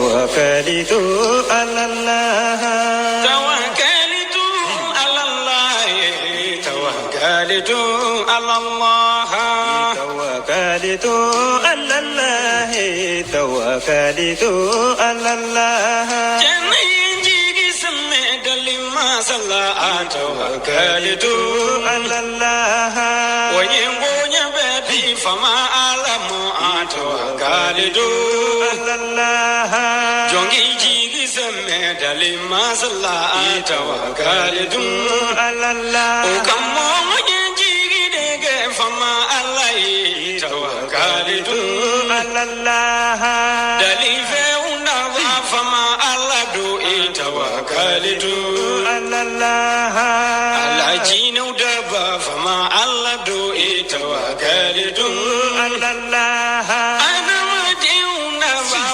توكلت على الله توكلت على الله توكلت على الله توكلت على الله توكلت على الله جنينجي سمد لما صلى توكلت على الله وينبوني بدي فما أعلم توكلت على الله جنينجي سمد لما صلى توكلت على الله وكم ينجي دك فما علي توكلت على الله دليفنا فما على دوئي توكلت على الله على جينو دبا فما على دوئي توكلت على الله أنا مديونا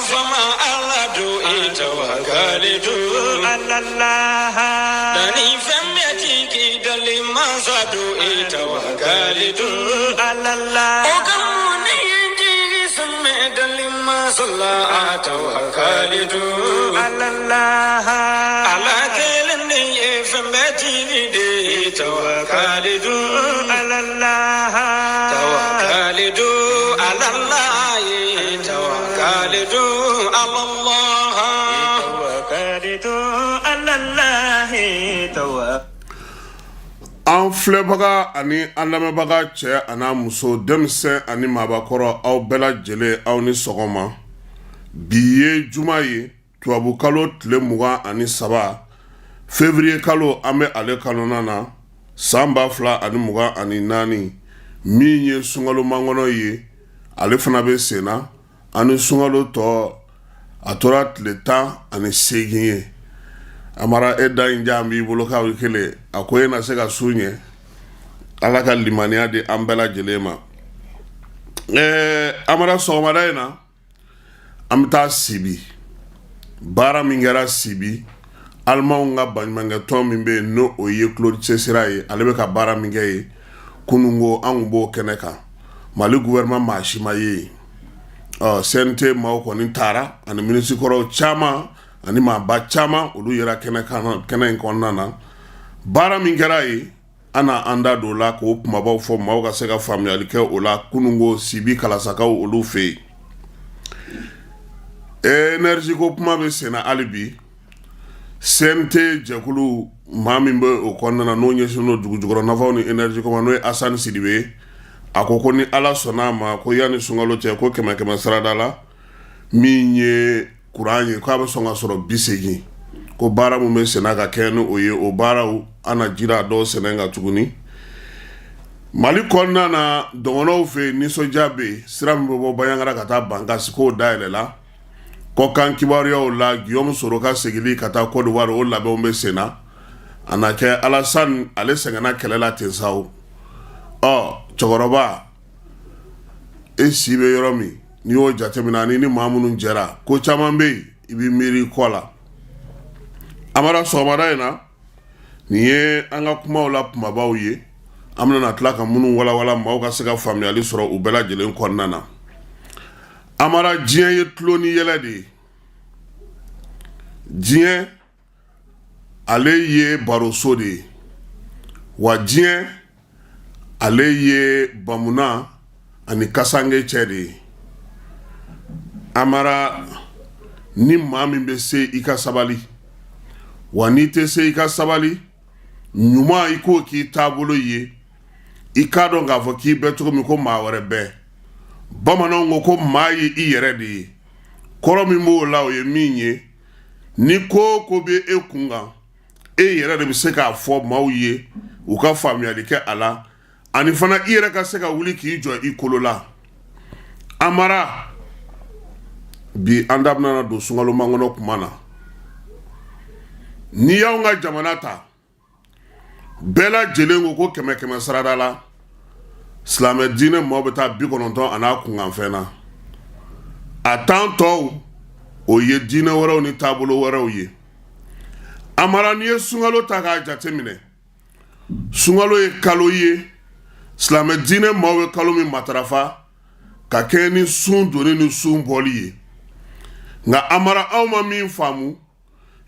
فما على دوئي توكلت على الله دليفم يتيكي دلي ما صدوئي توكلت على الله وكموني ينجي سمي دلي ما صلى توكلت على الله على كلني فمتي دي توكلت على الله توكلت على الله توكلت على الله توكلت على الله توكلت an filɛbaga ani an lamɛnbaga cɛ ani muso denmisɛn ani maabakɔrɔ aw bɛɛ lajɛlen aw ni sɔgɔma bi ye juma ye tubabu kalo tile 23 février kalo an bɛ ale kɔnɔna na san 2024 min ye sunkalo mangɔnɔ ye ale fana bɛ senna ani sunkalo tɔ a tora tile 18 ye amara eda inja an b'i bolo k'aw kelen a ko e na se ka su ɲɛ ala ka limaniya di an bɛɛ lajɛlen ma amara sɔgɔmada in na an bɛ taa sibi baara min kɛra sibi alimanw ka baɲumankɛtɔn min bɛ yen n'o o ye Claude Cesira ye ale bɛ ka baara min kɛ ye kunungo an kun b'o kɛnɛ kan Mali gouvernement maa si ma ye CNT maaw kɔni taara ani minisiri kɔrɔw caman ani maaba caman olu yɛrɛ kɛnɛ in kɔnɔna na baara min kɛra ye an na an da don o la k'o kumabaw fɔ maaw ka se ka faamuyali kɛ o la kunungo sibi kalasakaw olu fɛ yen énergie ko kuma bɛ senna hali bi CNT jɛkulu maa min bɛ o kɔnɔna na n'o ɲɛsinnen don dugujukɔrɔ nafaw ni énergie ko ma n'o ye Asani Sidibe a ko ni ala sɔnna a ma ko yanni sunkalo cɛ ko 100 sarada la min ye kuran ye k'a bɛ sɔn ka sɔrɔ 80 ko baara mun bɛ senna ka kɛ ni o ye o baaraw an na jira dɔw sɛnɛ kan tuguni Mali kɔnɔna na dɔgɔnɔw fɛ nisɔndiya bɛ yen sira min bɛ bɔ Bayaŋara ka taa Bankasi k'o dayɛlɛ la kɔkan kibaruyaw la Guillaume Soro ka segili ka taa Côte d'Ivoire o labɛnw bɛ senna a na kɛ Alassane ale sɛgɛnna kɛlɛ la ten sa o cɛkɔrɔba e si bɛ yɔrɔ min n'i y'o jateminɛ ni maa minnu jɛra ko caman bɛ yen i bɛ miiri kɔ la amara sɔgɔmada in na nin ye an ka kumaw la kumabaw ye an bɛna tila ka minnu walawala maaw ka se ka faamuyali sɔrɔ u bɛɛ lajɛlen kɔnɔna na amara diɲɛ ye tulo ni yɛlɛ de ye diɲɛ ale ye baroso de ye wa diɲɛ ale ye bamuna ani kasange cɛ de ye amara ni maa min bɛ se i ka sabali wa n'i tɛ se i ka sabali ɲuman i k'o k'i taabolo ye i k'a dɔn k'a fɔ k'i bɛ cogo min ko maa wɛrɛ bɛ bamananw ko maa ye i yɛrɛ de ye kɔrɔ min b'o la o ye min ye ni ko bɛ e kun kan e yɛrɛ de bɛ se k'a fɔ maaw ye u ka faamuyali kɛ a la ani fana i yɛrɛ ka se ka wuli k'i jɔ i kolo la amara bi an da bɛna don sunkalo mangɔnɔ kuma na ni y'anw ka jamana ta bɛɛ lajɛlen ko 100 sarada la silamɛ diinɛ maaw bɛ taa 90 a n'a kunkanfɛn na a tan tɔw o ye diinɛ wɛrɛw ni taabolo wɛrɛw ye amara ni ye sunkalo ta k'a jate minɛ sunkalo ye kalo ye silamɛ diinɛ maaw bɛ kalo min matarafa ka kɛ ni sun donni ni sun bɔli ye nga amara aw ma min faamu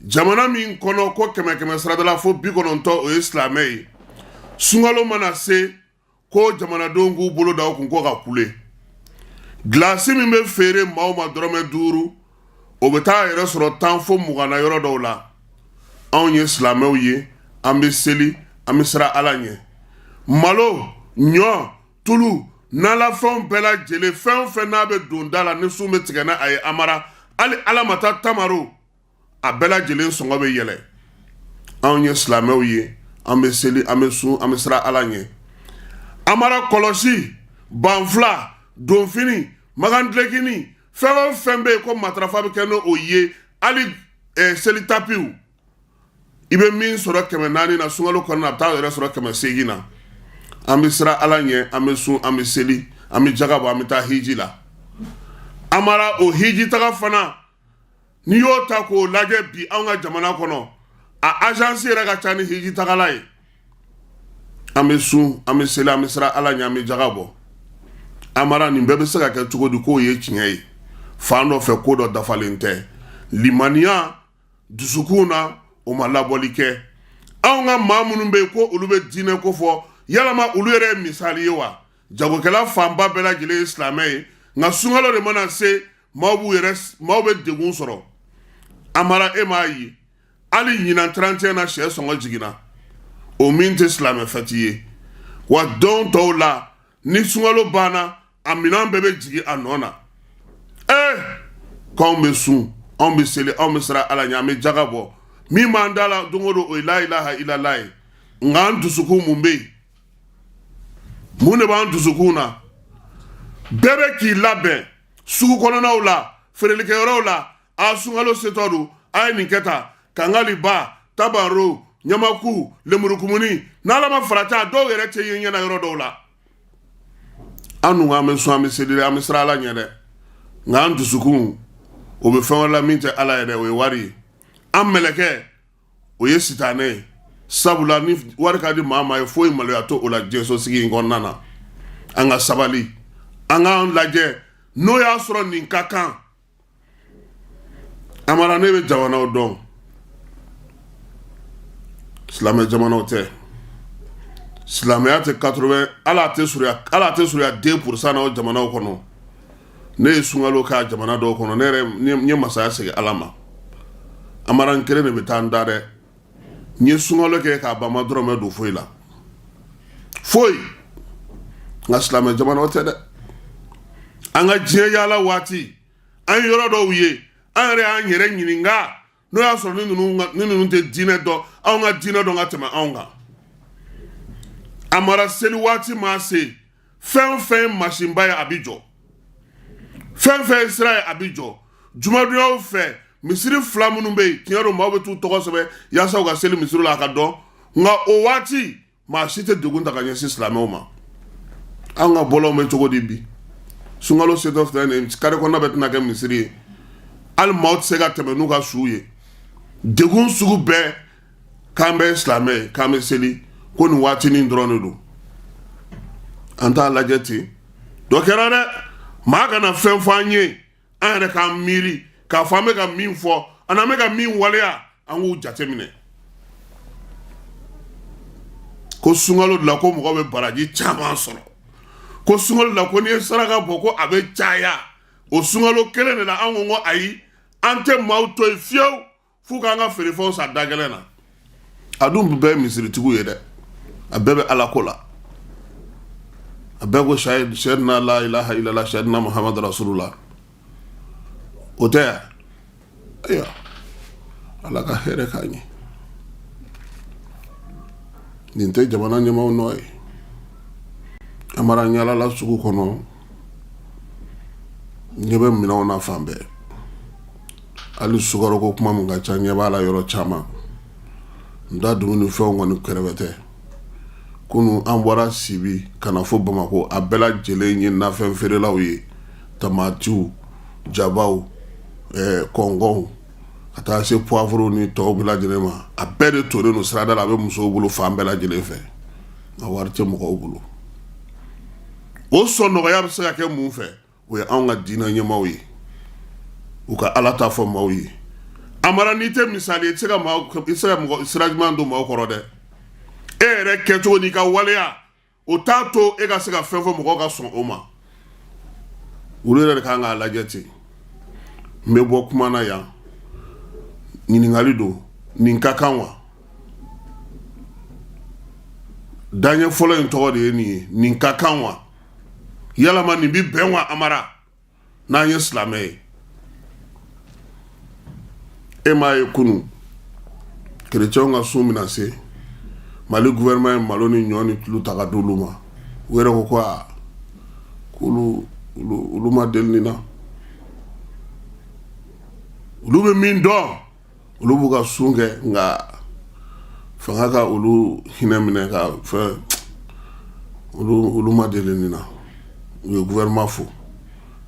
jamana min kɔnɔ ko kɛmɛ saradala fo 90 o ye silamɛ ye sunkalo mana se ko jamanadenw k'u bolo da o kun ko ka kule glasi min bɛ feere maaw ma dɔrɔmɛ 5 o bɛ taa yɛrɛ sɔrɔ 10 fo 20 na yɔrɔ dɔw la anw ye silamɛw ye an bɛ seli an bɛ siran ala ɲɛ malo ɲɔ tulu nalafɛnw bɛɛ lajɛlen fɛn o fɛn n'a bɛ don da la ni sun bɛ tigɛ n'a a ye amara hali ala ma taa tamaro a bɛɛ lajɛlen sɔngɔ bɛ yɛlɛ anw ye silamɛw ye an bɛ seli an bɛ sun an bɛ siran ala ɲɛ amara kɔlɔsi banfula donfini magandilekini fɛn o fɛn bɛ yen ko matarafa bɛ kɛ n'o ye hali seli tapiw i bɛ min sɔrɔ 400 na sunkalo kɔnɔna a bɛ taa yɛrɛ sɔrɔ 800 na an bɛ siran ala ɲɛ an bɛ sun an bɛ seli an bɛ jaga bɔ an bɛ taa hiji la amara o hiji taga fana n'i y'o ta k'o lajɛ bi anw ka jamana kɔnɔ a agence yɛrɛ ka ca ni hiji tagala ye an bɛ sun an bɛ seli an bɛ siran ala ɲɛ an bɛ jaga bɔ amara nin bɛɛ bɛ se ka kɛ cogo di k'o ye tiɲɛ ye fan dɔ fɛ ko dɔ dafalen tɛ limaniya dusukun na o ma labɔli kɛ anw ka maa minnu bɛ yen ko olu bɛ diinɛ ko fɔ yalama olu yɛrɛ ye misali ye wa jagokɛla fanba bɛɛ lajɛlen ye silamɛ ye nka sunkalo de mana se maaw bɛ degun sɔrɔ amara e m'a ye hali ɲinan 31 na sɛ sɔngɔ jiginna o min tɛ silamɛ fɛti ye wa don tɔw la ni sunkalo banna a minɛn bɛɛ bɛ jigin a nɔ na k'anw bɛ sun anw bɛ seli anw bɛ siran ala ɲɛ an bɛ jaga bɔ min b'an da la don o don o ye la ilaha illallah ye nka an dusukun mun bɛ yen mun de b'an dusukun na bɛɛ bɛ k'i labɛn sugu kɔnɔnaw la feerelikɛyɔrɔw la a sunkalo setɔ don a ye nin kɛ tan kangaliba tabaro ɲamaku lemurukumuni n'ala ma farati a dɔw yɛrɛ tɛ ye ɲɛna yɔrɔ dɔw la an dun an bɛ sun an bɛ seli an bɛ siran ala ɲɛ dɛ nka an dusukun o bɛ fɛn wɛrɛ la min tɛ ala yɛrɛ o ye wari ye an mɛlɛkɛ o ye sitanɛ ye sabula ni wari ka di maa ma ye foyi maloya to o la diɲɛso sigi in kɔnɔna na an ka sabali an k'an lajɛ n'o y'a sɔrɔ nin ka kan amara ne bɛ jamanaw dɔn silamɛ jamanaw tɛ silamɛya tɛ 80 ala tɛ surunya 2% na o jamanaw kɔnɔ ne ye sunkalo k'a jamana dɔw kɔnɔ ne yɛrɛ n ye masaya segin ala ma amara n kelen de bɛ taa n da dɛ n ye sunkalo kɛ k'a ban ma dɔrɔmɛ don foyi la foyi nka silamɛ jamanaw tɛ dɛ an ka diɲɛ yaala waati an ye yɔrɔ dɔw ye an yɛrɛ y'an yɛrɛ ɲininka n'o y'a sɔrɔ ni ninnu tɛ diinɛ dɔn anw ka diinɛ dɔn ka tɛmɛ anw kan a mara seli waati ma se fɛn o fɛn ye masinba ye a bɛ jɔ fɛn fɛn ye sira ye a bɛ jɔ jumadonyaw fɛ misiri 2 minnu bɛ yen tiɲɛ don maaw bɛ t'u tɔgɔ sɛbɛn yaasa u ka seli misiri la a ka dɔn nka o waati maa si tɛ degun ta ka ɲɛsin silamɛw ma an ka bɔlɔnw bɛ cogo di bi sunkalo setɔ filɛ nin ye kare kɔnɔna bɛ tɛna kɛ misiri ye hali maaw tɛ se ka tɛmɛ n'u ka suw ye degun sugu bɛɛ k'an bɛ silamɛ ye k'an bɛ seli ko nin waatinin dɔrɔn de don an t'a lajɛ ten dɔ kɛra dɛ maa kana fɛn fɔ an ye an yɛrɛ k'an miiri k'a fɔ an bɛ ka min fɔ ani an bɛ ka min waleya an k'u jateminɛ ko sunkalo de la ko mɔgɔ bɛ baraji caman sɔrɔ ko sunkalo de la ko n'i ye saraka bɔ ko a bɛ caya o sunkalo kelen de la an ko ayi an tɛ maaw to yen fiyewu f'u k'an ka feerefɛnw san da gɛlɛn na a dun bɛɛ ye misiritigiw ye dɛ a bɛɛ bɛ ala ko la a bɛɛ ko sahidina la ilaha illallah sahidina muhammadu rasulullah o tɛ yan ayiwa ala ka hɛrɛ k'an ye nin tɛ jamana ɲɛmaaw nɔ ye a mara ɲalala sugu kɔnɔ ɲɛ bɛ minɛnw na fan bɛɛ hali sukaro ko kuma min ka ca ɲɛ b'a la yɔrɔ caman n da dumuni fɛnw kɔni kɛrɛfɛ tɛ kunu an bɔra Sibi ka na fɔ Bamako a bɛɛ lajɛlen ye nafɛn feerelaw ye tamatiw jabaw kɔngɔw ka taa se poivrew ni tɔw bɛɛ lajɛlen ma a bɛɛ de tonnen don sirada la a bɛ musow bolo fan bɛɛ lajɛlen fɛ a wari tɛ mɔgɔw bolo o sɔn nɔgɔya bɛ se ka kɛ mun fɛ o ye anw ka diinɛ ɲɛmaaw ye u ka ala ta fɔ maaw ye amara n'i tɛ misali i tɛ se ka mɔgɔ sira ɲuman don maaw kɔrɔ dɛ e yɛrɛ kɛcogo n'i ka waleya o t'a to e ka se ka fɛn fɔ mɔgɔw ka sɔn o ma olu yɛrɛ de kan k'a lajɛ ten n bɛ bɔ kuma na yan ɲininkali don nin ka kan wa daɲɛ fɔlɔ in tɔgɔ de ye nin ye nin ka kan wa yalama nin bi bɛn wa amara n'an ye silamɛ ye e m'a ye kunu kerecɛnw ka sun mina se mali gouvernement ye malo ni ɲɔ ni tulu ta ka di olu ma u yɛrɛ ko ko a olu ma deli nin na olu bɛ min dɔn olu b'u ka sun kɛ nka fanga ka olu hinɛ minɛ ka fɛn olu ma deli nin na u ye gouvernement fo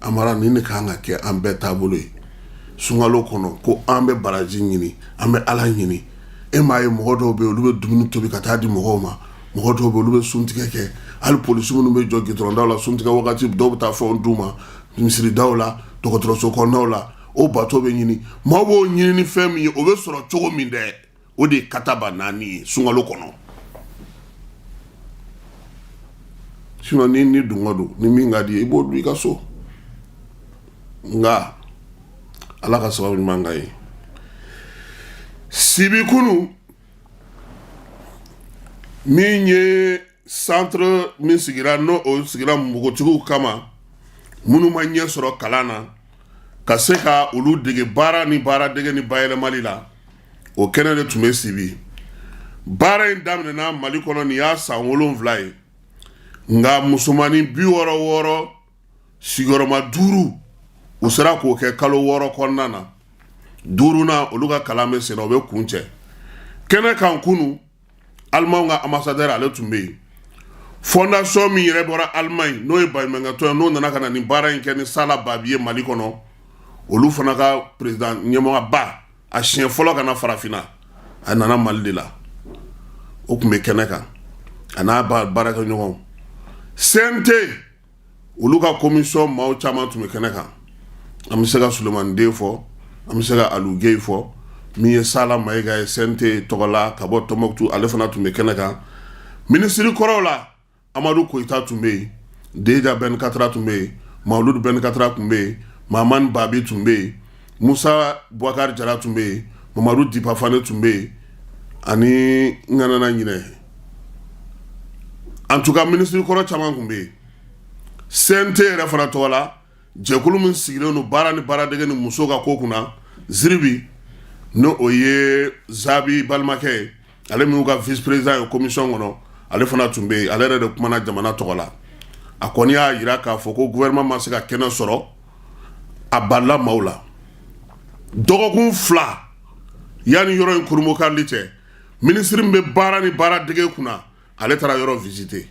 amara nin de kan ka kɛ an bɛɛ taabolo ye sunkalo kɔnɔ ko an bɛ baraji ɲini an bɛ ala ɲini e m'a ye mɔgɔ dɔw bɛ olu bɛ dumuni tobi ka taa di mɔgɔw ma mɔgɔ dɔw bɛ olu bɛ suntigɛ kɛ hali polisi minnu bɛ jɔ gitɔrɔndaw la suntigɛ wagati dɔw bɛ taa fɛnw d'u ma misiridaw la dɔgɔtɔrɔso kɔnɔnaw la o bato bɛ ɲini maaw b'o ɲini ni fɛn min ye o bɛ sɔrɔ cogo min dɛ o de ye kataba 4 ye sunkalo kɔnɔ sinon ni dunga don ni min ka di ye i b'o dun i ka so nka ala ka sababu ɲuman ka ye sibi kunu min ye centre min sigira n'o sigira npogotigiw kama minnu ma ɲɛ sɔrɔ kalan na ka se ka olu dege baara ni baaradege ni bayɛlɛmali la o kɛnɛ de tun bɛ sibi baara in daminɛna mali kɔnɔ nin y'a san 7 ye nka musomanin 66 sigiyɔrɔma 5 u sera k'o kɛ kalo 6 kɔnɔna na 5nan olu ka kalan bɛ senna o bɛ kun cɛ kɛnɛ kan kunu alimanw ka ambassadeur ale tun bɛ yen fondation min yɛrɛ bɔra Allemagne n'o ye baɲumankɛtɔn ye n'o nana ka na nin baara in kɛ ni Sala Babi ye Mali kɔnɔ olu fana ka président ɲɛmɔgɔba a siɲɛ fɔlɔ ka na farafinna a nana Mali de la o tun bɛ kɛnɛ kan a n'a baarakɛ ɲɔgɔnw CNT olu ka commission maaw caman tun bɛ kɛnɛ kan an bɛ se ka Sulemani Den fɔ an bɛ se ka Alu Geyi fɔ min ye Sala Mayiga ye CNT tɔgɔ la ka bɔ Tɔnbɔkutu ale fana tun bɛ kɛnɛ kan ministre kɔrɔw la Amadu Koyita tun bɛ yen Deja Benkatara tun bɛ yen Mawuludu Benkatara tun bɛ yen Mamani Babi tun bɛ yen Musa Bouakar Jara tun bɛ yen Mamadu Dipa Fane tun bɛ yen ani ŋanana ɲinɛ en tout cas ministre kɔrɔ caman tun bɛ yen CNT yɛrɛ fana tɔgɔ la jɛkulu min sigilen don baara ni baaradege ni muso ka ko kunna Ziribi no o ye Zabi balimakɛ ye ale min ka vice président ye commission kɔnɔ ale fana tun bɛ yen ale yɛrɛ de kumana jamana tɔgɔ la a kɔni y'a jira k'a fɔ ko gouvernement ma se ka kɛnɛ sɔrɔ a balila maaw la dɔgɔkun 2 yanni yɔrɔ in kurumokali cɛ ministre min bɛ baara ni baaradege kunna ale taara yɔrɔ visiter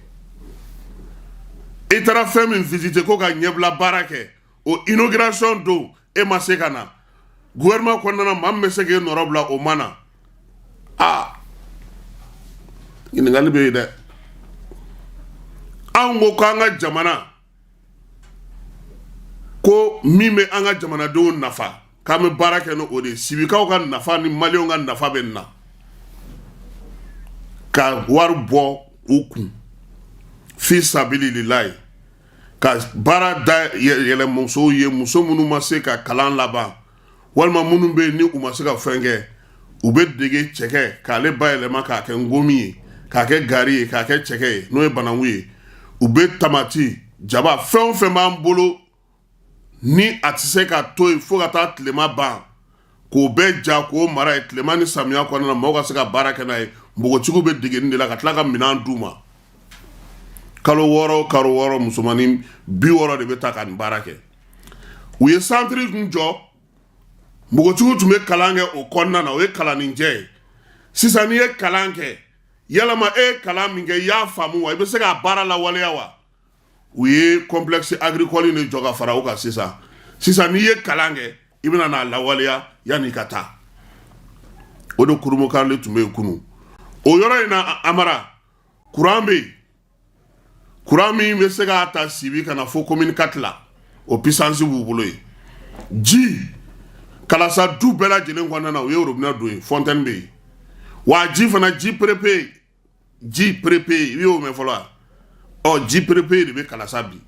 i taara fɛn min visiter ko ka ɲɛbila baara kɛ o inauguration don e ma se ka na gouvernement kɔnɔna maa min bɛ se k'e nɔrɔ bila o ma na ɲininkali bɛ yen dɛ anw ko k'an ka jamana ko min bɛ an ka jamanadenw nafa k'an bɛ baara kɛ n'o de ye sibikaw ka nafa ni maliyɛnw ka nafa bɛ nin na ka wari bɔ u kun fi sabilillahi ka baara da yɛlɛ musow ye muso minnu ma se ka kalan laban walima minnu bɛ yen ni u ma se ka fɛn kɛ u bɛ dege cɛkɛ k'ale bayɛlɛma k'a kɛ ngomi ye k'a kɛ gari ye k'a kɛ cɛkɛ ye n'o ye bananku ye u bɛ tamati jaba fɛn o fɛn b'an bolo ni a tɛ se ka to yen fo ka taa tilema ban k'o bɛɛ ja k'o mara ye tilema ni samiya kɔnɔna na mɔgɔw ka se ka baara kɛ n'a ye npogotigiw bɛ dege nin de la ka tila ka minɛn d'u ma kalo 6 musomanin 60 de bɛ taa ka nin baara kɛ u ye centre kun jɔ npogotigiw tun bɛ kalan kɛ o kɔnɔna na o ye kalaninjɛ ye sisan n'i ye kalan kɛ yalama e ye kalan min kɛ i y'a faamu wa i bɛ se k'a baara lawaleya wa u ye complexe agricole de jɔ ka fara o kan sisan n'i ye kalan kɛ i bɛna n'a lawaleya yanni ka taa o de kurumokari tun bɛ yen kunu o yɔrɔ in na Amara courant bɛ yen courant min bɛ se k'a ta Sibi ka na fo commune 4 la o puissance b'u bolo yen ji kalasa du bɛɛ lajɛlen kɔnɔna na u ye robinet don yen fontaine bɛ yen wa ji fana ji perepe i y'o mɛn fɔlɔ wa ji perepe de bɛ kalasa bi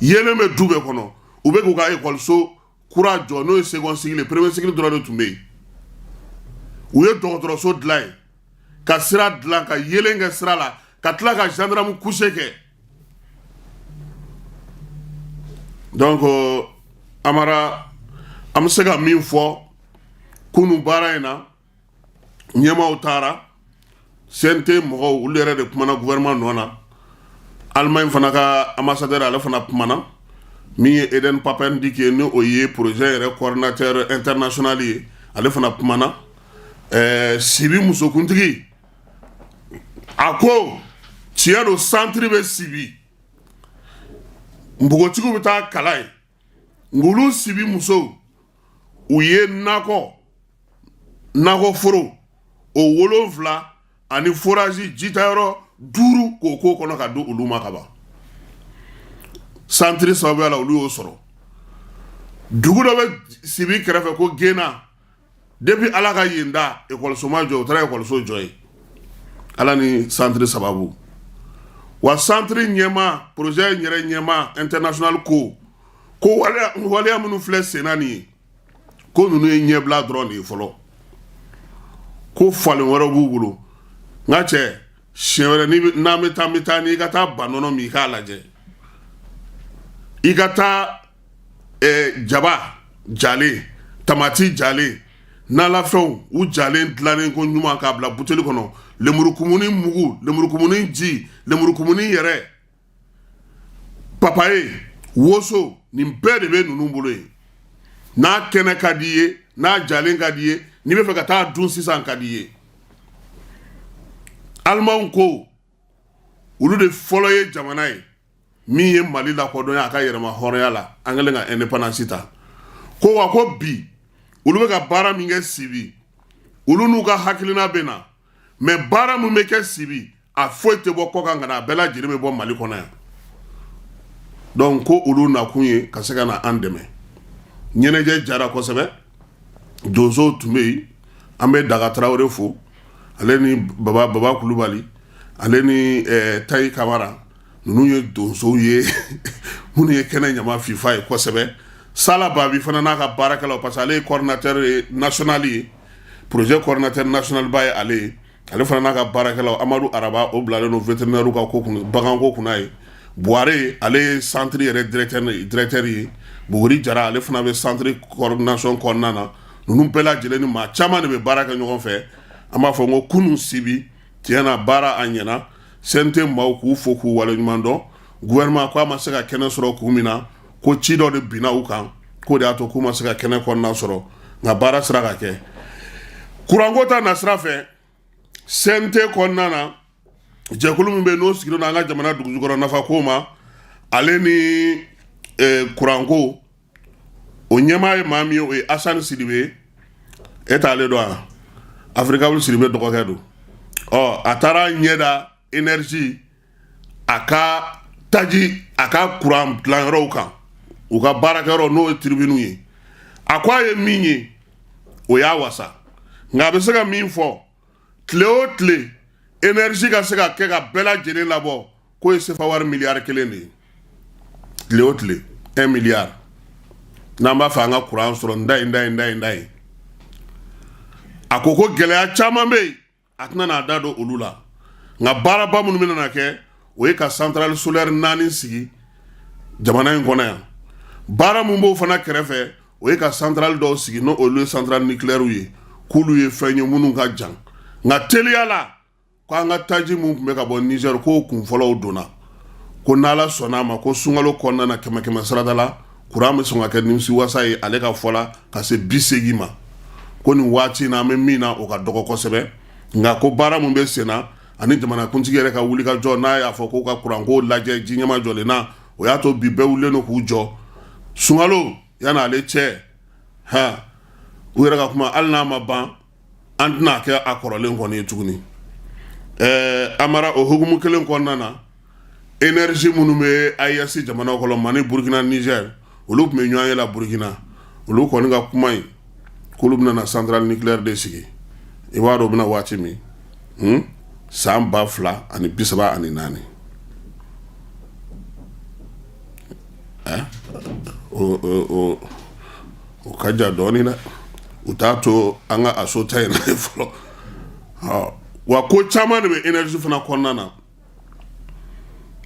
yelen bɛ du bɛɛ kɔnɔ u bɛ k'u ka ekɔliso kura jɔ n'o ye seconde cycle premier cycle dɔrɔn de tun bɛ yen u ye dɔgɔtɔrɔso dilan yen ka sira dilan ka yelen kɛ sira la ka tila ka gendarme couché kɛ donc Amara an bɛ se ka min fɔ kunu baara in na ɲɛmaaw taara CNT mɔgɔw olu yɛrɛ de kumana gouvernement nɔ na Allemagne fana ka ambassadeur ale fana kumana min ye Eden Papendick ye ni o ye projet yɛrɛ coordinateur international ye ale fana kumana Sibi musokuntigi a ko tiɲɛ don centre bɛ Sibi npogotigiw bɛ taa kala ye ngolu Sibi musow u ye nakɔ foro o 7 ani forage jitayɔrɔ 5 k'o kɔnɔ ka don olu ma ka ban centre sababuya la olu y'o sɔrɔ dugu dɔ bɛ Sibi kɛrɛfɛ ko Gena depuis ala ka yen da ekɔliso ma jɔ u taara ekɔliso jɔ ye ala ni centre sababu wa centre ɲɛma projet yɛrɛ ɲɛma international ko waleya minnu filɛ senna nin ye ko ninnu ye ɲɛbila dɔrɔn de ye fɔlɔ ko falen wɛrɛ b'u bolo nka cɛ siɲɛ wɛrɛ n'an bɛ taa n'i ka taa ba nɔnɔ min i k'a lajɛ i ka taa jaba jalen tamati jalen nalafɛnw u jalen dilannen ko ɲuman k'a bila buteli kɔnɔ lemurukumuni mugu lemurukumuni ji lemurukumuni yɛrɛ papaye woso nin bɛɛ de bɛ ninnu bolo yen n'a kɛnɛ ka di ye n'a jalen ka di ye n'i bɛ fɛ ka taa dun sisan ka di ye Alimanw ko olu de fɔlɔ ye jamana ye min ye Mali lakodɔn a ka yɛrɛma hɔrɔnya la an kɛlen ka indépendance ta ko wa ko bi olu bɛ ka baara min kɛ Sibi olu n'u ka hakilina bɛ na mais baara min bɛ kɛ Sibi a foyi tɛ bɔ kɔkan ka na a bɛɛ lajɛlen bɛ bɔ Mali kɔnɔ yan donc ko olu nakun ye ka se ka na an dɛmɛ ɲɛnajɛ jara kosɛbɛ donsow tun bɛ yen an bɛ Daga Tarawele fo ale ni baba Kulubali ale ni Tayi Kamara ninnu ye donsow ye minnu ye kɛnɛ ɲama fifa ye kosɛbɛ Sala Babi fana n'a ka baarakɛlaw parce que ale ye coordinateur national ye projet coordinateur national ba ye ale fana n'a ka baarakɛlaw Amadu Araba o bilalen no vétérinaire ka ko kun baganko kunna ye Buhare ale ye centre yɛrɛ directeur ye Buguri Jara ale fana bɛ centre coordination kɔnɔna na ninnu bɛɛ lajɛlen ni maa caman de bɛ baara kɛ ɲɔgɔn fɛ an b'a fɔ n ko kunun Sibi tiɲɛ na baara a ɲɛna CNT maaw k'u fo k'u waleɲuman dɔn gouvernement ko a ma se ka kɛnɛ sɔrɔ kun min na ko ci dɔ de binna u kan k'o de y'a to k'u ma se ka kɛnɛ kɔnɔna sɔrɔ nka baara sera ka kɛ kuranko ta nasira fɛ CNT kɔnɔna na jɛkulu min bɛ yen n'o sigilen don an ka jamana dugujukɔrɔ nafako ma ale ni kuranko o ɲɛmaa ye maa min ye o ye Asani Sidibe e t'ale dɔn wa Afrikabulu Sidibe dɔgɔkɛ don a taara ɲɛda énergie a ka taji a ka kuran dilanyɔrɔw kan u ka baarakɛyɔrɔ n'o ye tribune ye a ko a ye min ye o y'a wasa nka a bɛ se ka min fɔ tile o tile énergie ka se ka kɛ ka bɛɛ lajɛlen labɔ k'o ye sefa wari miliyari 1 de ye tile o tile 1 miliyari n'an b'a fɛ an ka kuran sɔrɔ nda ye a ko gɛlɛya caman bɛ yen a tɛna n'a da don olu la nka baaraba minnu bɛna kɛ o ye ka centrale solaire 4 sigi jamana in kɔnɔ yan baara mun b'o fana kɛrɛfɛ o ye ka centrale dɔw sigi n'o olu ye centrale nucléaire ye k'olu ye fɛn ye minnu ka jan nka teliya la ko an ka taji mun tun bɛ ka bɔ Niger k'o kun fɔlɔw donna ko n'Ala sɔnn'a ma ko sunkalo kɔnɔna na 100 sarada la kuran bɛ sɔn ka kɛ nimisiwasa ye ale ka fɔla ka se 80 ma ko nin waati na an bɛ min na o ka dɔgɔ kosɛbɛ nka ko baara mun bɛ sen na ani jamanakuntigi yɛrɛ ka wuli ka jɔ n'a y'a fɔ k'u ka kuranko lajɛ ji ɲɛma jɔlen na o y'a to bi bɛɛ wulilen don k'u jɔ sunkalo yanni ale cɛ u yɛrɛ ka kuma hali n'a ma ban an tɛna kɛ a kɔrɔlen kɔni ye tuguni Amara o hukumu kelen kɔnɔna na énergie minnu bɛ AES jamanaw kɔnɔ Mali Burkina Niger olu tun bɛ ɲɔgɔn ye la Burkina olu kɔni ka kuma in kulu bɛna na central nucléaire de sigi i b'a dɔn o bɛna waati min san 2034 o ka ja dɔɔni dɛ u t'a to an ka a so ta yen fɔlɔ wa ko caman de bɛ énergie fana kɔnɔna na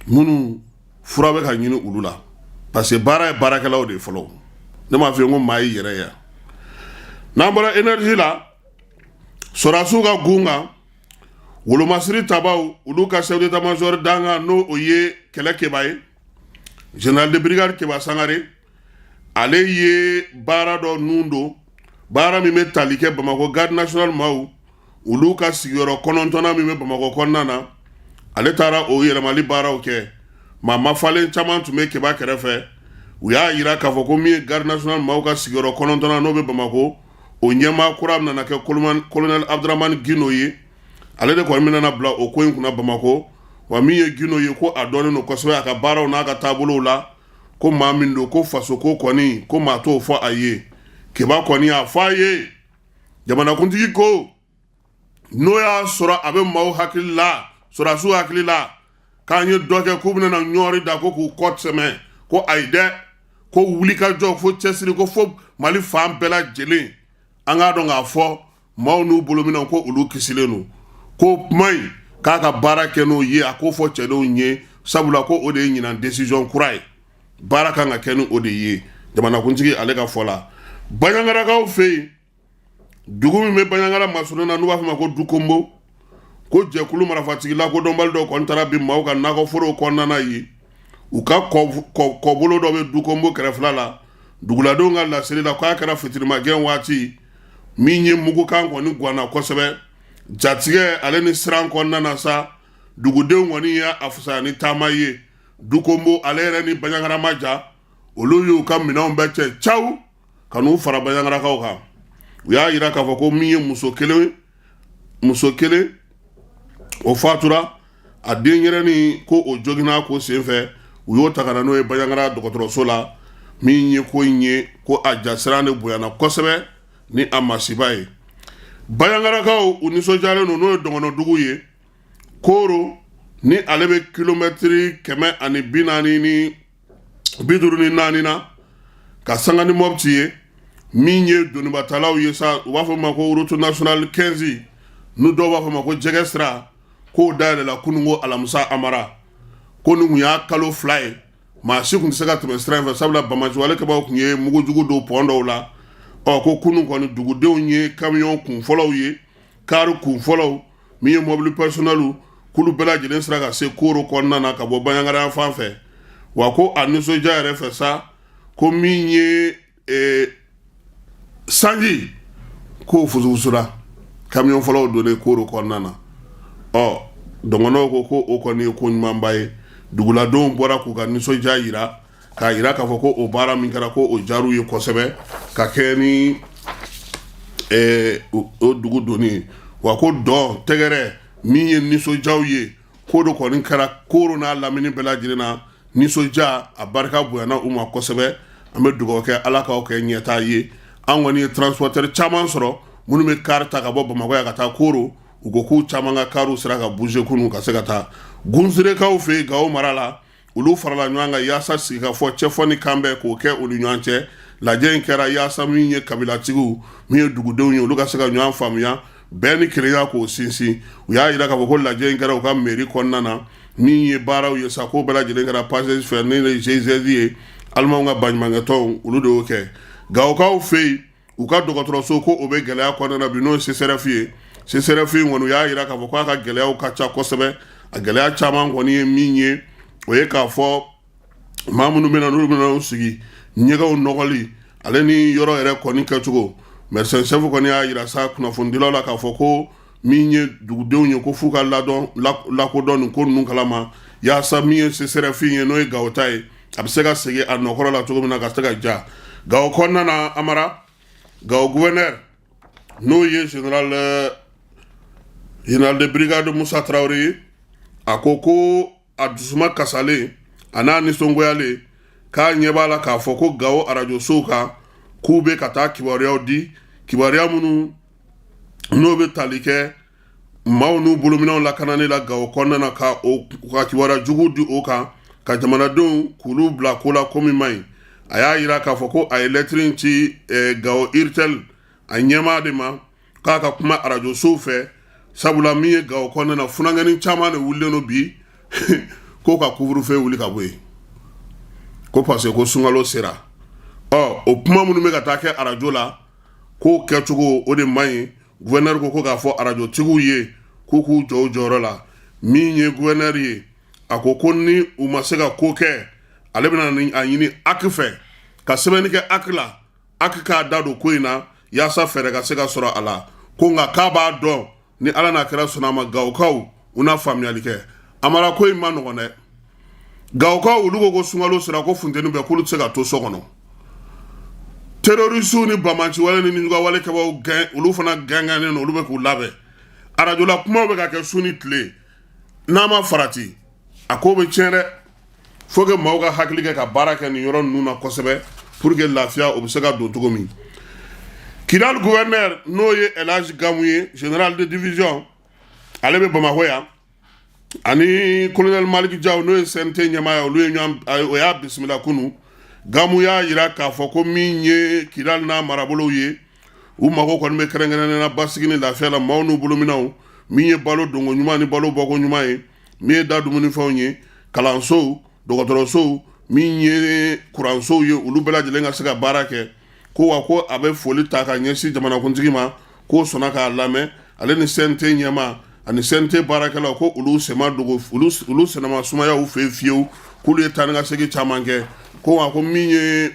minnu fura bɛ ka ɲini olu la parce que baara ye baarakɛlaw de fɔlɔ ne m'a fɔ n ko maa y'i yɛrɛ ye n'an bɔra énergie la sɔrɔdasiw ka gun kan wolomasiri tabaw olu ka chef d'état-major danga n'o o ye kɛlɛ kɛba ye général de brigade Keba Sangare ale ye baara dɔ nun don baara min bɛ tali kɛ Bamakɔ garde nationale maaw olu ka sigiyɔrɔ 9 min bɛ Bamakɔ kɔnɔna na ale taara o yɛlɛmali baaraw kɛ maa mafalen caman tun bɛ Keba kɛrɛfɛ u y'a yira k'a fɔ ko min ye garde nationale maaw ka sigiyɔrɔ 9 n'o bɛ Bamakɔ o ɲɛmaa kura nana kɛ colonel Abdramane Gino ye ale de kɔni bɛna bila o ko in kunna Bamakɔ wa min ye Gino ye ko a dɔnnen don kosɛbɛ a ka baaraw n'a ka taabolow la ko maa min don ko faso ko kɔni ko maa t'o fɔ a ye Keba kɔni y'a fɔ a ye jamanakuntigi ko n'o y'a sɔrɔ a bɛ maaw hakili la sɔrɔdasiw hakili la k'an ye dɔ kɛ k'u bɛna na ɲɔɔri da ko k'u kɔ sɛmɛ ko ayi dɛ ko wulikajɔ fo cɛsiri ko fo Mali fan bɛɛ lajɛlen an k'a dɔn k'a fɔ maaw n'u bolominɛw ko olu kisilen don ko kuma in k'a ka baara kɛ n'o ye a k'o fɔ cɛdenw ye sabula ko o de ye ɲinan décision kura ye baara kan ka kɛ ni o de ye jamanakuntigi ale ka fɔ la Baɲangarakaw fɛ yen dugu min bɛ Baɲangara masuruna na n'u b'a fɔ ma ko Dukonbo ko jɛkulu marifatigi lakodɔnbali dɔ kɔni taara bi maaw ka nakɔforow kɔnɔna ye u ka kɔbolo dɔ bɛ Dukonbo kɛrɛfɛla la duguladenw ka laseli la k'a kɛra fitirimagɛn waati min ye mugukan kɔni guwanna kosɛbɛ jatigɛ ale ni siran kɔnɔna na sa dugudenw kɔni y'a fisaya ni taama ye Dukonbo ale yɛrɛ ni Baɲangara ma ja olu y'u ka minɛnw bɛɛ cɛ caw ka n'u fara Baɲangarakaw kan u y'a yira k'a fɔ ko min ye muso kelen o fatura a den yɛrɛni ko o joginna ko senfɛ u y'o ta ka na n'o ye Baɲangara dɔgɔtɔrɔso la min ye ko in ye ko a jasiran de bonyana kosɛbɛ ni a masiba ye Baɲangarakaw u nisɔndiyalen don n'o ye Dɔngɔnɔdugu ye Koro ni ale bɛ kilomɛtiri 154 na ka sanga ni Mopti ye min ye donibatalaw ye sa u b'a fɔ ma ko route nationale 15 n'u dɔw b'a fɔ ma ko jɛgɛ sira k'o dayɛlɛla kunungo alamisa amara ko nin kun y'a kalo 2 ye maa si kun tɛ se ka tɛmɛ sira in fɛ sabula Bamajo ale kabaw kun ye mugujugu don pɔn dɔw la ko kunun kɔni dugudenw ye camion kun fɔlɔw ye kari kun fɔlɔw min ye mobile personnel kulu bɛɛ lajɛlen sera ka se Koro kɔnɔna na ka bɔ Baɲangara fan fɛ wa ko a nisɔndiya yɛrɛ fɛ sa ko min ye sanji k'o fusufusura camion fɔlɔw donnen Koro kɔnɔna na Dɔngɔnɔw ko o kɔni ye ko ɲumanba ye duguladenw bɔra k'u ka nisɔndiya yira k'a yira k'a fɔ ko o baara min kɛra ko o jaru ye kosɛbɛ ka kɛ ni o dugu donni wa ko dɔn tɛgɛrɛ min ye nisɔndiyaw ye ko do kɔni kɛra Koro n'a lamini bɛɛ lajɛlen na nisɔndiya a barika bonyana u ma kosɛbɛ an bɛ dugawu kɛ Ala k'aw kɛ ɲɛtaa ye an kɔni ye transporteur caman sɔrɔ minnu bɛ car ta ka bɔ Bamakɔ yan ka taa Koro u ko k'u caman ka carw sera ka bouger kunu ka se ka taa Gunzurekaw fɛ Gawo mara la olu farala ɲɔgɔn kan yaasa sigi ka fɔ cɛfɔ ni kan bɛɛ k'o kɛ olu ɲɔgɔn cɛ lajɛ in kɛra yaasa min ye kabilatigiw min ye dugudenw ye olu ka se ka ɲɔgɔn faamuya bɛɛ ni kelenya k'o sinsin u y'a yira k'a fɔ ko lajɛ in kɛra u ka mairie kɔnɔna na min ye baaraw ye sa ko bɛɛ lajɛlen kɛra passage fɛ ni GIZ ye alimaw ka baɲumankɛtɔnw olu de y'o kɛ Gawokaw fɛ yen u ka dɔgɔtɔrɔso ko o bɛ gɛlɛya kɔnɔna na bi n'o ye CSRF ye CSRF in kɔni u y'a yira k'a fɔ k'a ka gɛlɛyaw ka ca kosɛbɛ a gɛlɛya caman kɔni ye min ye o ye k'a fɔ maa minnu bɛ na n'olu bɛ na sigi ɲɛgɛnw nɔgɔli ale ni yɔrɔ yɛrɛ kɔni kɛcogo médecin chef kɔni y'a yira sa kunnafonidilaw la k'a fɔ ko min ye dugudenw ye ko f'u ka lakodɔn nin ko ninnu kalama yaasa min ye CSRF ye n'o ye Gawo ta ye a bɛ se ka segin a nɔkɔrɔ la cogo min na ka se ka ja Gawo kɔnɔna na Amara Gawo gouverneur n'o ye général de brigade Musa Traoré ye a ko a dusuma kasalen a n'a nisɔngoyalen k'a ɲɛ b'a la k'a fɔ ko Gawo radio sow kan k'u bɛ ka taa kibaruyaw di kibaruya minnu n'o bɛ tali kɛ maaw n'u bolominɛw lakanani la Gawo kɔnɔna na ka kibaruya jugu di o kan ka jamanadenw k'olu bila ko la ko min man ɲi a y'a yira k'a fɔ ko a ye lɛtiri in ci Gawo Irtel a ɲɛmaa de ma k'a ka kuma arajo sow fɛ sabula min ye Gawo kɔnɔna na funankɛni caman de wulilen no bi ko ka couvre-feu wuli ka bɔ yen ko parce que ko sunkalo sera o kuma minnu bɛ ka taa kɛ arajo la k'o kɛcogo o de man ɲi gouverneur ko k'a fɔ arajotigiw ye k'u k'u jɔ u jɔyɔrɔ la min ye gouverneur ye a ko ni u ma se ka ko kɛ ale bɛna a ɲini AK fɛ ka sɛbɛnni kɛ AK la AK k'a da don ko in na yaasa fɛɛrɛ ka se ka sɔrɔ a la ko nka k'a b'a dɔn ni ala n'a kɛra sɔnna a ma Gawokaw u na faamuyali kɛ amara ko in ma nɔgɔn dɛ Gawokaw olu ko sunkalo sera ko funteni bɛɛ k'olu tɛ se ka to so kɔnɔ terrorisiw ni bamaci wale ni ɲuga wale kɛbaw gɛn olu fana gɛngɛnnen no olu bɛ k'u labɛn arajola kumaw bɛ ka kɛ su ni tile n'a ma farati a ko bɛ tiɲɛ dɛ faut que maaw ka hakili kɛ ka baara kɛ nin yɔrɔ ninnu na kosɛbɛ pour que lafiya o bɛ se ka don cogo min Kidal gouverneur n'o ye Elhaji Gamu ye général de division ale bɛ Bamakɔ yan ani colonel Maliki Jaw n'o ye CNT ɲɛmaa ye olu ye ɲɔgɔn o y'a bisimila kunu Gamu y'a yira k'a fɔ ko min ye Kidal n'a marabolow ye u mago kɔni bɛ kɛrɛnkɛrɛnnen na basigi ni lafiya la maaw n'u bolominɛw min ye balo donko ɲuman ni balo bɔko ɲuman ye min ye da dumunifɛnw ye kalansow dɔgɔtɔrɔsow min ye kuransow ye olu bɛɛ lajɛlen ka se ka baara kɛ ko wa ko a bɛ foli ta ka ɲɛsin jamanakuntigi ma k'o sɔnna k'a lamɛn ale ni CNT ɲɛmaa ani CNT baarakɛlaw ko olu sema dogo olu sɛnɛma sumaya u fɛ fiyewu k'olu ye taa ni ka segin caman kɛ ko wa ko min ye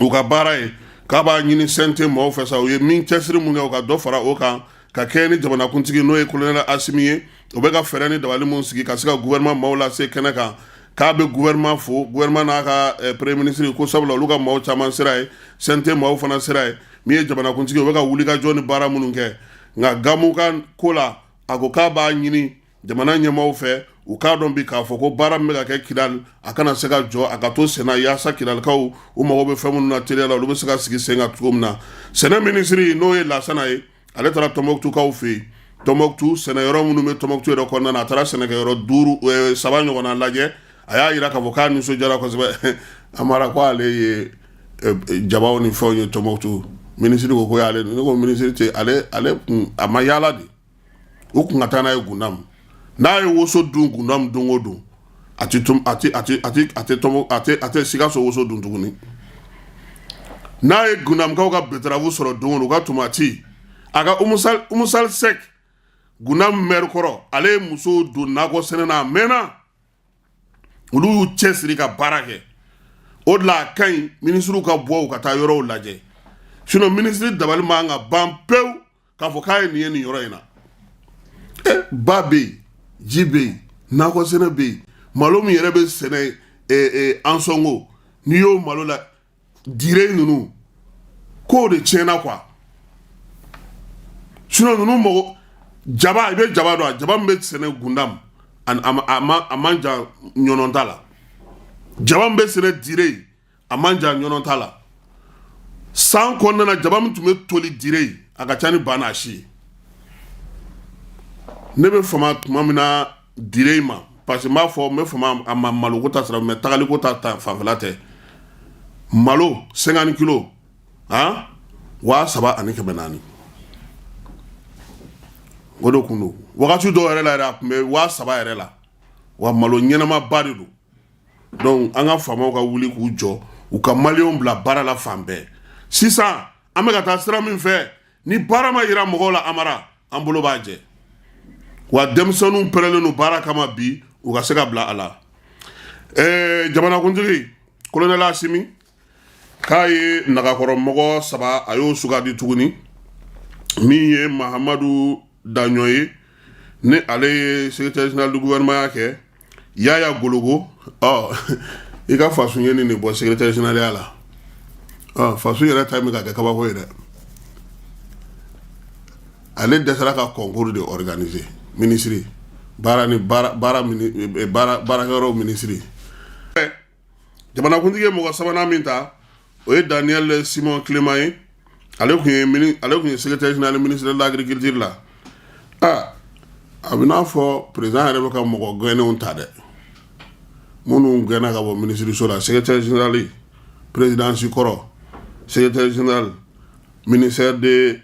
u ka baara ye k'a b'a ɲini CNT maaw fɛ sa u ye min cɛsiri mun kɛ u ka dɔ fara o kan ka kɛ ni jamanakuntigi n'o ye colonel Asimi ye o bɛ ka fɛɛrɛ ni dabali mun sigi ka se ka gouvernement maaw lase kɛnɛ kan k'a bɛ gouvernement fo gouvernement n'a ka premier ministre ko sabula olu ka maaw caman sera ye CNT maaw fana sera ye min ye jamanakuntigi o bɛ ka wuli ka jɔ ni baara minnu kɛ nka Gamu ka ko la a ko k'a b'a ɲini jamana ɲɛmaaw fɛ u k'a dɔn bi k'a fɔ ko baara min bɛ ka kɛ Kidal a kana se ka jɔ a ka to sen na yaasa Kidalikaw u mago bɛ fɛn minnu na teliya la olu bɛ se ka sigi sen kan cogo min na sɛnɛ ministre n'o ye Lasana ye ale taara Tɔnbɔkutukaw fɛ yen Tɔnbɔkutu sɛnɛyɔrɔ minnu bɛ Tɔnbɔkutu yɛrɛ kɔnɔna na a taara sɛnɛkɛyɔrɔ 7 ɲɔgɔnna lajɛ a y'a yira k'a fɔ k'a nisɔndiyara kosɛbɛ amara ko ale ye jabaw ni fɛnw ye Tɔnbɔkutu ministre ko y'ale ne ko ministre tɛ ale kun a ma yaala de u kun ka taa n'a ye Gundam n'a ye woso dun Gundam don o don a tɛ Sikaso woso dun tuguni n'a ye Gundamkaw ka betarafu sɔrɔ don o don u ka tomati a ka Umusal Sek Gundam maire kɔrɔ ale ye muso don nakɔ sɛnɛ na a mɛnna olu y'u cɛsiri ka baara kɛ o de la a ka ɲi ministre ka bɔ u ka taa yɔrɔw lajɛ sinon ministre dabali man ka ban pewu k'a fɔ k'a ye nin ye nin yɔrɔ in na ba bɛ yen ji bɛ yen nakɔ sɛnɛ bɛ yen malo min yɛrɛ bɛ sɛnɛ an sɔngo n'i y'o malo la dire ninnu k'o de tiɲɛna quoi sinon ninnu mago jaba i bɛ jaba dɔn jaba min bɛ sɛnɛ Gundam a man jan ɲɔnɔn ta la jaba min bɛ sɛnɛ dire a man jan ɲɔnɔn ta la san kɔnɔna na jaba min tun bɛ toli dire a ka ca ni ba n'a si ye ne bɛ fama tuma min na dire ma parce que n b'a fɔ n bɛ fama a ma maloko ta sira mais tagaliko ta fanfɛla tɛ malo 50 kilos 3,400 o de kun don wagati dɔw yɛrɛ la yɛrɛ a tun bɛ 3,000 yɛrɛ la wa malo ɲɛnama ba de don donc an ka faamaw ka wuli k'u jɔ u ka maliyɛnw bila baara la fan bɛɛ sisan an bɛ ka taa sira min fɛ ni baara ma yira mɔgɔw la Amara an bolo b'a jɛ wa denmisɛnninw pɛrɛlen don baara kama bi u ka se ka bila a la jamanakuntigi colonel Asimi k'a ye nagakɔrɔmɔgɔ 3 a y'o sugandi tuguni min ye Mahamadu Daɲɔ ye ni ale ye secrétaire général du gouvernement kɛ Yaya Gologo i ka faso ye nin de bɔ secrétaire général la faso yɛrɛ ta min ka kɛ kabako ye dɛ ale dɛsɛra ka concours de organiser ministre baarakɛyɔrɔw ministre jamanakuntigi ye mɔgɔ 3nan min ta o ye Daniel Simon Clément ye ale kun ye secrétaire général ministre de l'agriculture la a bɛ n'a fɔ président yɛrɛ bɛ ka mɔgɔ gɛnɛnw ta dɛ minnu gɛnna ka bɔ ministre la secrétaire général président si kɔrɔ secrétaire général ministère de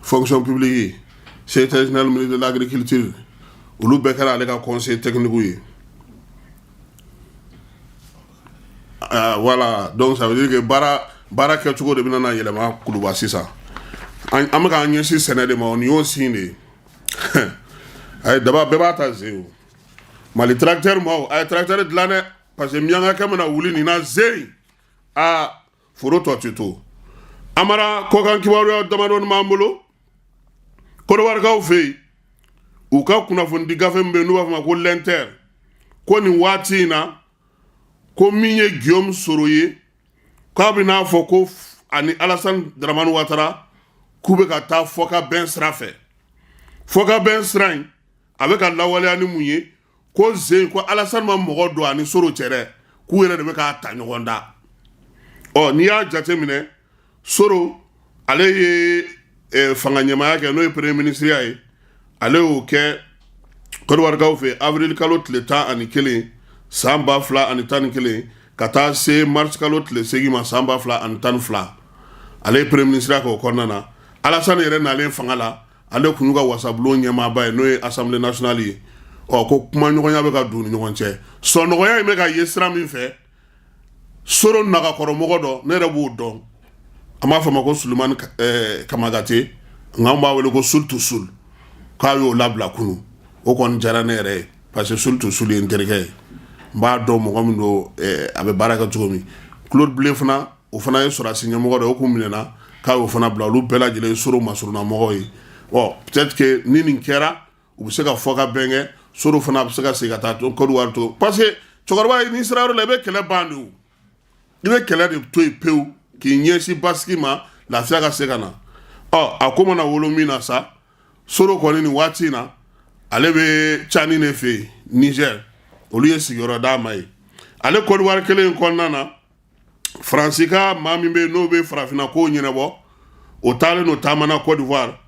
fonction publique secrétaire général ministre de l'agriculture olu bɛɛ kɛra ale ka conseil technique ye voilà donc ça veut dire que baara kɛcogo de bɛna na yɛlɛma kuluba sisan an bɛ k'an ɲɛsin sɛnɛ de ma o ni y'o sin de ye ayi daba bɛɛ b'a ta ze o mali tracteur ma a ye tracteur dilan dɛ parce que miyankakɛ mana wuli nin na ze foro tɔ tɛ to amara kɔkan kibaruya damadɔni b'an bolo kɔrɔwarikaw fɛ yen u ka kunnafonidi gafe min bɛ yen n'u b'a fɔ ma ko l'inter ko nin waati in na ko min ye Guillaume Soro ye k'a bɛ n'a fɔ ko ani Alassane Dramane Ouattara k'u bɛ ka taa fɔka bɛn sira fɛ fɔka bɛn sira in a bɛ ka lawaleya ni mun ye ko zen ko Alassane ma mɔgɔ don ani Soro cɛ dɛ k'u yɛrɛ de bɛ k'a ta ɲɔgɔn da n'i y'a jateminɛ Soro ale ye fanga ɲɛmaaya kɛ n'o ye premier ministre ye ale y'o kɛ Kɔdiwarikaw fɛ avril kalo tile 11 san 2011 ka taa se mars kalo tile 8 ma san 2012 ale ye premier ministre k'o kɔnɔna na Alassane yɛrɛ nalen fanga la ale kun y'u ka wasabulon ɲɛmaaba ye n'o ye assemblée nationale ye ko kuma ɲɔgɔnya bɛ ka don ni ɲɔgɔn cɛ sɔnɔgɔya in bɛ ka ye sira min fɛ Soro nagakɔrɔmɔgɔ dɔ ne yɛrɛ b'o dɔn an b'a fɔ ma ko Sulemani Kamagate nka an b'a wele ko Sultu Sul k'a y'o labila kunu o kɔni diyara ne yɛrɛ ye parce que Sultu Sul ye n terikɛ ye n b'a dɔn mɔgɔ min don a bɛ baara kɛ cogo min Claude Blé fana o fana ye sɔrɔdasi ɲɛmɔgɔ dɔ o kun minɛna k'a y'o fana bila olu bɛɛ lajɛlen ye Soro masurunamɔgɔ ye peut-être que ni nin kɛra u bɛ se ka fɔ ka bɛn kɛ Soro fana bɛ se ka segin ka taa Côte d'Ivoire to parce que cɛkɔrɔba n'i sera yɔrɔ la i bɛ kɛlɛ ban de o i bɛ kɛlɛ de to yen pewu k'i ɲɛsin basigi ma lafiya ka se ka na a ko mana wolo min na sa Soro kɔni nin waati in na ale bɛ Tchani de fɛ yen Niger olu ye sigiyɔrɔ d'a ma ye ale Côte d'Ivoire kelen in kɔnɔna na Faransi ka maa min bɛ yen n'o bɛ farafinna kow ɲɛnabɔ o taalen n'o taamana Côte d'Ivoire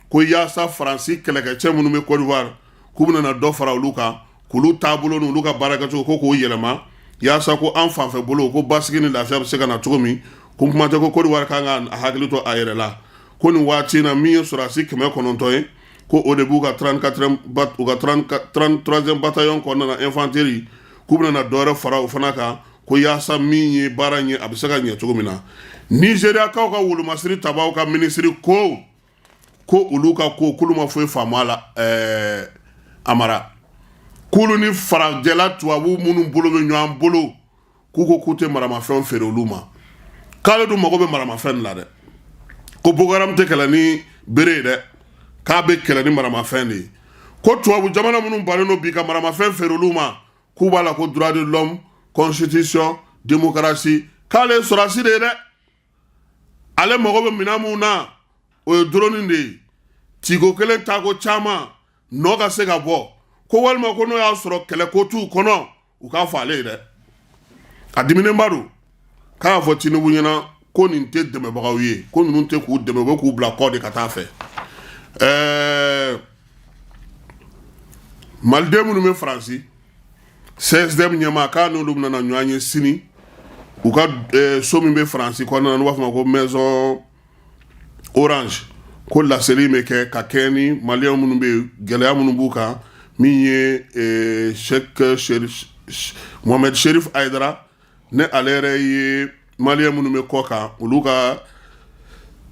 ko yaasa Faransi kɛlɛkɛcɛ minnu bɛ Côte d'Ivoire k'u bɛna dɔ fara olu kan k'olu taabolo n'olu ka baarakɛcogo ko k'o yɛlɛma yaasa ko an fanfɛ bolo ko basigi ni lafiya bɛ se ka na cogo min ko kuma tɛ ko Côte d'Ivoire kan ka hakili to a yɛrɛ la ko nin waati in na min ye sɔrɔdasi 900 ye ko o de b'u ka 33e bataillon kɔnɔna na infanterie k'u bɛna dɔ wɛrɛ fara o fana kan ko yaasa min ye baara ɲɛ a bɛ se ka ɲɛ cogo min na Nigériyakaw ka wolomasiri tabaw ka minisiri ko olu ka ko k'olu ma foyi faamu a la Amara k'olu ni farajɛla tubabu minnu bolo bɛ ɲɔgɔn bolo k'u ko k'u tɛ maramafɛnw feere olu ma k'ale dun mago bɛ maramafɛn la dɛ ko Boko Haram tɛ kɛlɛ ni bere ye dɛ k'a bɛ kɛlɛ ni maramafɛn de ye ko tubabu jamana minnu bannen don bi ka maramafɛn feere olu ma k'u b'a la ko droit de l'homme constitution démocratie k'ale ye sɔrɔdasi de ye dɛ ale mago bɛ minɛn mun na o ye drone de ye tiko kelen tako caman nɔ ka se ka bɔ ko walima ko n'o y'a sɔrɔ kɛlɛ ko t'u kɔnɔ u k'a fɔ ale ye dɛ a diminenba don k'a y'a fɔ Tinubu ɲɛna ko nin tɛ dɛmɛbagaw ye ko ninnu tɛ k'u dɛmɛ u bɛ k'u bila kɔ de ka taa fɛ maliden minnu bɛ Faransi CSDM ɲɛmaa k'a n'olu bɛna ɲɔgɔn ye sini u ka so min bɛ Faransi kɔnɔna na n'u b'a fɔ ma ko maison orange ko laseli bɛ kɛ ka kɛ ni maliyɛn minnu bɛ yen gɛlɛya minnu b'u kan min ye Mohamed Cherif Aidara ne ale yɛrɛ ye maliyɛn minnu bɛ kɔ kan olu ka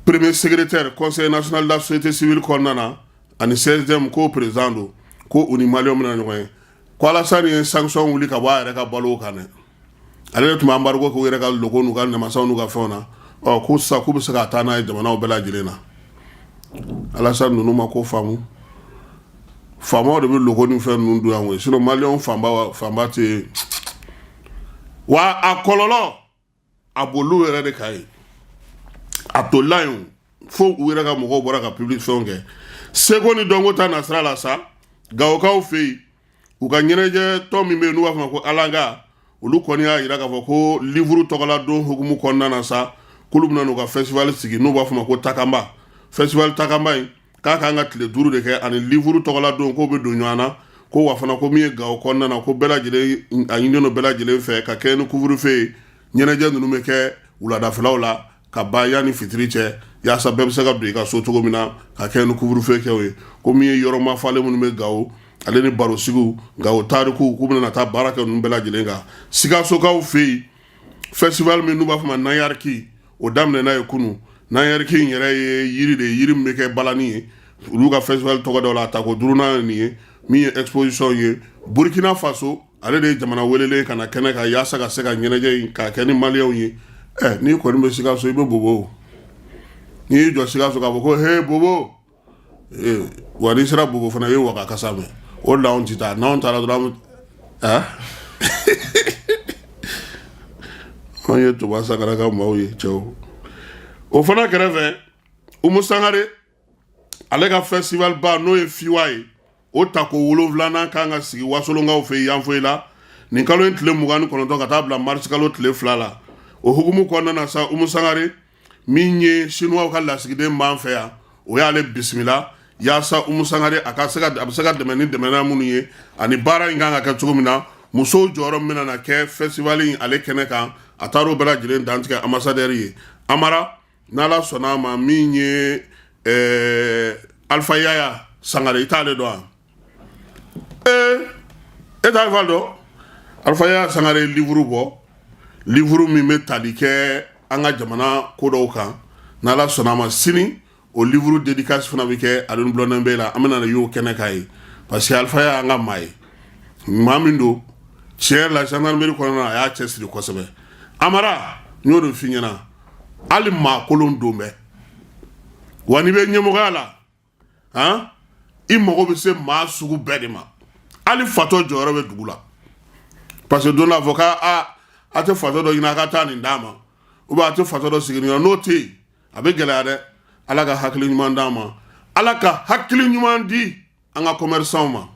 premier secrétaire conseil national de la société civile kɔnɔna na ani CSDM ko président don ko u ni maliyɛnw bɛna ɲɔgɔn ye ko Alassane ye sanction wuli ka bɔ a yɛrɛ ka balo kan dɛ ale de tun bɛ embargo k'u yɛrɛ ka logo n'u ka namasaw n'u ka fɛnw na ko sisan k'u bɛ se ka taa n'a ye jamanaw bɛɛ lajɛlen na Alassane ninnu ma ko faamu faamaw de bɛ logo ni fɛn ninnu don yan koyi sinon maliyɛnw fanba tɛ wa a kɔlɔlɔ a b'olu yɛrɛ de kan ye a tolila yen fo u yɛrɛ ka mɔgɔw bɔra ka public fɛnw kɛ seko ni dɔnko ta nasira la sa Gawokaw fɛ yen u ka ɲɛnajɛ tɔn min bɛ yen n'u b'a fɔ ma ko Alanga olu kɔni y'a jira k'a fɔ ko livre tɔgɔla don hukumu kɔnɔna na sa kulubna no ka festival sigi no ba fuma ko takamba festival takamba ka ka nga tile duru de ke ani livre to la don ko be do nyana ko wa fana ko mi ga o konna na ko bela jile anyi no bela jile fe ka ke no couvre fe nyene je no me ke ula da flawla ka ba yani fitri che ya sa bebe se ga do ka so to go mina ka ke no couvre fe ke we ko mi yoro ma fale mun me gawo ale ni baro sigu gawo tariku ko na ta baraka no bela jile nga siga so ka o fe festival me no ba fuma na yarki o damne na yakunu na yarki yere yiri de yiri me ke balani uluga festival to ga la ta ko duruna ni mi exposition ye Burkina Faso ale de jamana welele kana kene ka yasa ka se ka nyeneje ka keni malion ye ni ko ni siga so ibe bobo ni jo siga so ka ko he bobo wari sira bobo fana ye waka kasame o la on tita na on tara dram oye to basa kara ka mawi chao o fana kreve umusangare ale ka festival ba no e fiwaye o tako wolonvlana kanga sigi wasolonga o fe yanfoila ni kalo entle mugani kono to kata bla mars kalo tle flala o hugumu konna na sa umusangare minye chinois ka la sigi de manfe ya o ya le bismillah ya sa umusangare akasega de mena munye ani bara inganga ka tugumina muso joro mina na ke festival ale keneka ataro bela jilen dantika ambassadeur yi amara nala sonama minye Alpha Yaya Sangare itale do Valdo Alpha Yaya Sangare livre mi metalike anga jamana kodo kan nala sonama sini o livre dédicace fana bike adon blonembe la amena na yo kenekai parce que Alpha Yaya anga mai mamindo cher la gendarmerie ko na ya chesri ko sebe amara nyodo finyana alima kolon dombe wani be nyemogala imogo be se ma sugu bedema ali fato joro be dugula parce que don avocat ate fato do ina ka tani ndama o ba ate fato do sigini no te abe gelade alaga hakli nyuma ndama alaka hakli nyuma ndi anga commerçant ma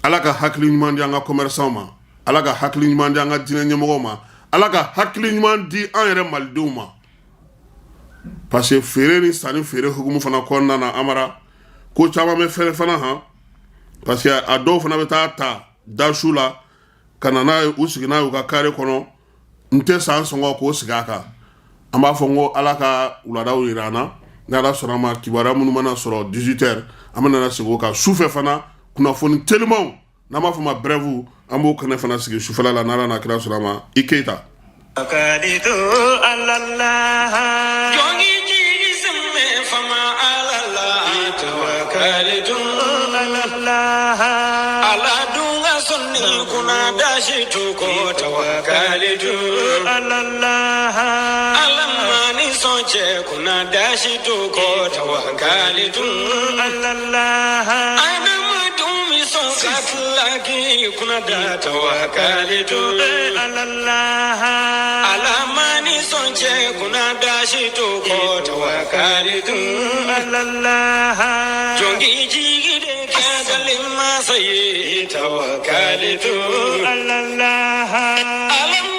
alaka hakli nyuma ndi anga commerçant ma alaka hakli nyuma ndi anga dina nyemogo ma alaka hakli nyuma ndi an yere malduma parce que fere ni sani fere hukumu fana konna na amara ko chama me fere fana ha parce que ado fana beta ta dashula kana na usigina uka kare kono nte san songo ko sigaka amba fongo alaka ulada urana na la sorama kibara munu mana soro 18h amana na sigo ka soufe fana kuna foni tellement na ma fama brevu ambo kana fana sigi soufala la nara na kira sorama iketa akaditu Allah jongi ji simme fama Allah tawakkalitu Allah ala dunga sonni kuna dashi tuko tawakkalitu Allah alamani sonche kuna dashi tuko tawakkalitu Allah adamu dumi son katlaki kuna da tawakkalitu Allah alamani sonche kuna dashi tuko tawakkalitu Allah jongi jigide kadalima sayi tawakkalitu Allah alam